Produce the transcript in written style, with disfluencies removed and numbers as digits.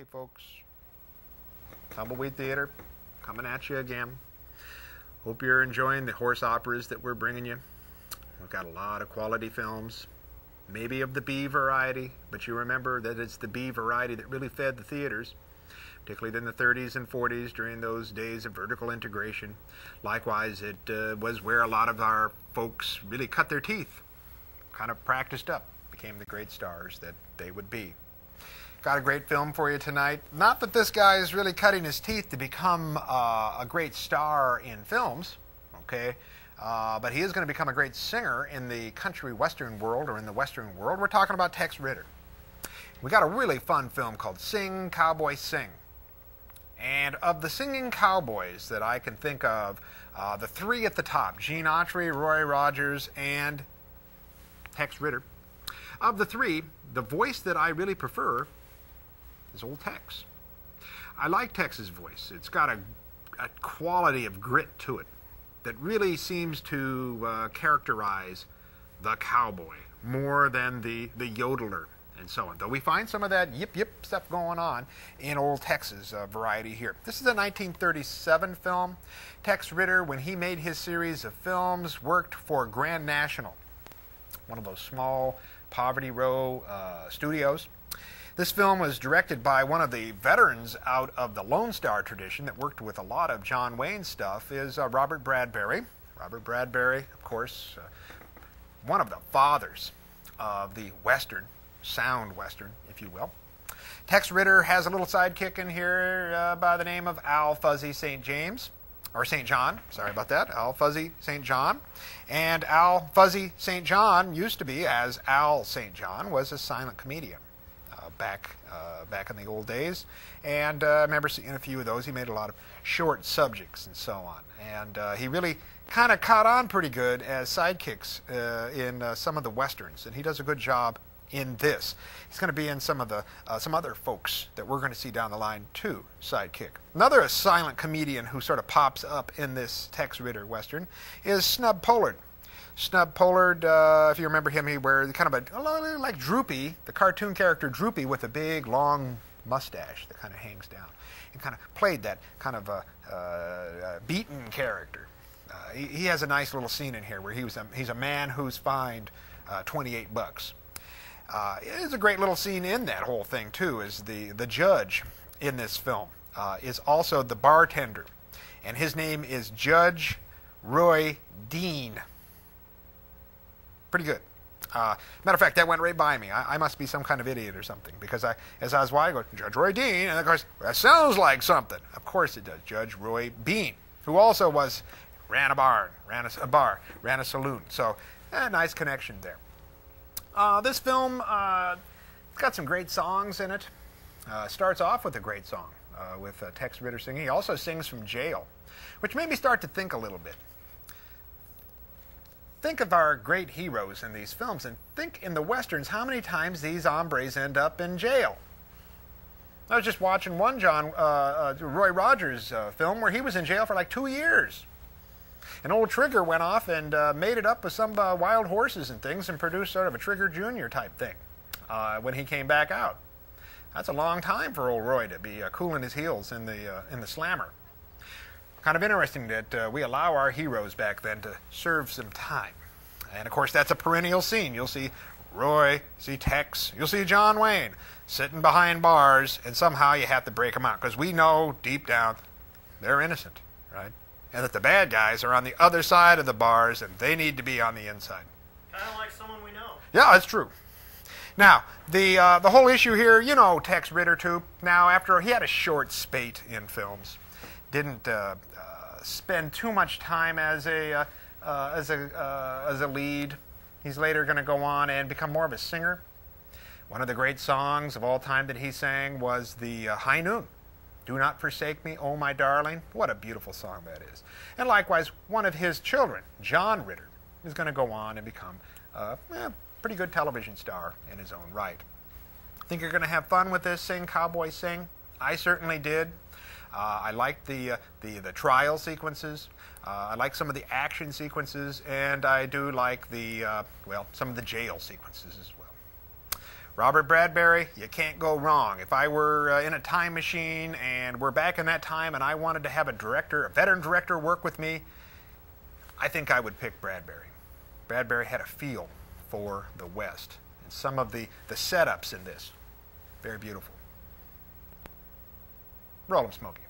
Hey folks, Tumbleweed Theater coming at you again. Hope you're enjoying the horse operas that we're bringing you. We've got a lot of quality films, maybe of the B variety, but you remember that it's the B variety that really fed the theaters, particularly in the 30s and 40s during those days of vertical integration. Likewise, it was where a lot of our folks really cut their teeth, kind of practiced up, became the great stars that they would be. Got a great film for you tonight. Not that this guy is really cutting his teeth to become a great star in films, okay? But he is going to become a great singer in the country western world, or in the western world. We're talking about Tex Ritter. We got a really fun film called Sing, Cowboy, Sing. And of the singing cowboys that I can think of, the three at the top, Gene Autry, Roy Rogers, and Tex Ritter. Of the three, the voice that I really prefer is old Tex. I like Tex's voice. It's got a quality of grit to it that really seems to characterize the cowboy more than the yodeler and so on. Though we find some of that yip yip stuff going on in old Tex's variety here. This is a 1937 film. Tex Ritter, when he made his series of films, worked for Grand National, one of those small Poverty Row studios. This film was directed by one of the veterans out of the Lone Star tradition that worked with a lot of John Wayne stuff, is Robert Bradbury. Robert Bradbury, of course, one of the fathers of the Western, sound Western, if you will. Tex Ritter has a little sidekick in here by the name of Al Fuzzy St. James, or St. John, sorry about that, Al Fuzzy St. John. And Al Fuzzy St. John used to be, as Al St. John, was a silent comedian. Back in the old days, and I remember seeing a few of those. He made a lot of short subjects and so on, and he really kind of caught on pretty good as sidekicks in some of the westerns, and he does a good job in this. He's going to be in some of the some other folks that we're going to see down the line too, sidekick. Another silent comedian who sort of pops up in this Tex Ritter western is Snub Pollard. Snub Pollard, if you remember him, he wears kind of a, like Droopy, the cartoon character Droopy, with a big, long mustache that kind of hangs down. He kind of played that kind of a beaten character. He has a nice little scene in here where he's a man who's fined $28. It's a great little scene in that whole thing, too, is the judge in this film is also the bartender, and his name is Judge Roy Dean. Pretty good. Matter of fact, that went right by me. I must be some kind of idiot or something, because as I was watching, I go, Judge Roy Dean, and of course, that sounds like something. Of course it does. Judge Roy Bean, who also ran a saloon. So, nice connection there. This film, it's got some great songs in it. Starts off with a great song with Tex Ritter singing. He also sings from jail, which made me start to think a little bit. Think of our great heroes in these films, and think in the westerns how many times these hombres end up in jail. I was just watching one Roy Rogers film where he was in jail for like 2 years. And old Trigger went off and made it up with some wild horses and things and produced sort of a Trigger Jr. type thing when he came back out. That's a long time for old Roy to be cooling his heels in the slammer. Kind of interesting that we allow our heroes back then to serve some time. And of course, that's a perennial scene. You'll see Roy, see Tex, you'll see John Wayne sitting behind bars, and somehow you have to break them out, because we know deep down they're innocent, right? And that the bad guys are on the other side of the bars, and they need to be on the inside. Kind of like someone we know. Yeah, that's true. Now, the whole issue here, you know Tex Ritter too. Now, after he had a short spate in films, didn't spend too much time as a lead. He's later going to go on and become more of a singer. One of the great songs of all time that he sang was the High Noon. Do not forsake me, oh my darling. What a beautiful song that is. And likewise, one of his children, John Ritter, is going to go on and become a pretty good television star in his own right. Think you're going to have fun with this Sing, Cowboy, Sing? I certainly did. I liked the trial sequences. I like some of the action sequences, and I do like some of the jail sequences as well. Robert Bradbury, you can't go wrong. If I were in a time machine and we're back in that time and I wanted to have a director, a veteran director, work with me, I think I would pick Bradbury. Bradbury had a feel for the West. And some of the setups in this, very beautiful. Roll 'em, Smokey.